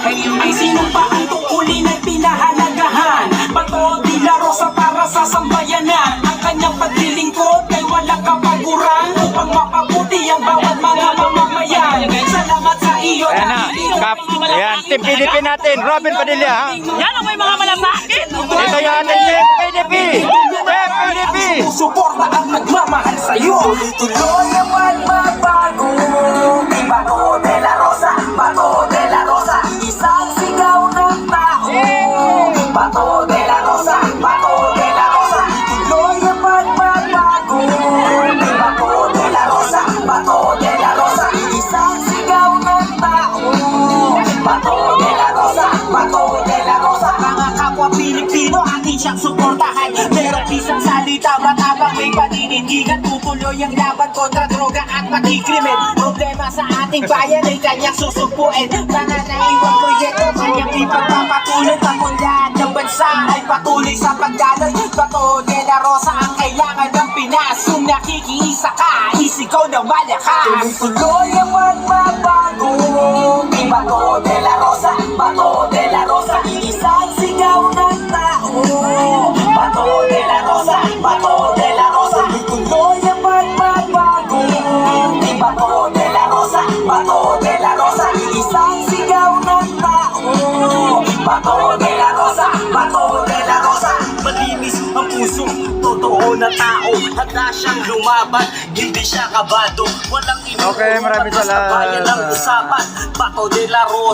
Ngayon ay sino pa ang tukulin ay pinahalagahan? Bato de la Rosa para sa sambayanan. Ang kanyang paglilingkod ay walang kapaguran upang mapabuti ang bawat mga mamamayan. Salamat sa iyo. Ayan na, Kap. Ayan, Team PDP natin, Robin Padilla, ha? Yan ang may mga malasakit. Ito yung ating Team PDP. Team PDP. Susuporta ang nagmamahal sa'yo. Tuloy ang magbabago. Bato de la Rosa, Bato de la Rosa, isang sigaw ng tao. Bato de la Rosa, Bato de la Rosa, tuloy ang magbabago. Bato de la Rosa, Bato de la Rosa, isang sigaw ng tao. Bato de la Rosa, Bato de la Rosa, mga kapwa Pilipino atin siyang suportahan. Pero isang salita matapang may paninindigan. Tutuloy ang laban kontra droga at pagkikrimen. Problema sa ating bayan ay kanyang susumpuin. Mga naiwang proyekto kanyang ipagpapatuloy. Pagmulan ng bansa ay patuloy sa pagdaloy. Bato de la Rosa ang kailangan ng Pinas. Kung nakikiisa ka, isigaw na malakas. Tuloy ang magbabago. Bato de la Rosa, Bato de la Rosa, isang sigaw ng tao. Bato de la Rosa, Bato de la Rosa, tuloy ang magbabago. Bato de la Rosa, Bato de la Rosa, isang sigaw ng tao. Bato de la Rosa, Bato de la Rosa, malinis ang puso, totoo na tao. Handa siyang lumaban, hindi siya kabado. Walang Okay, maraming salamat. Bayan ang usapan, Bato de la Rosa.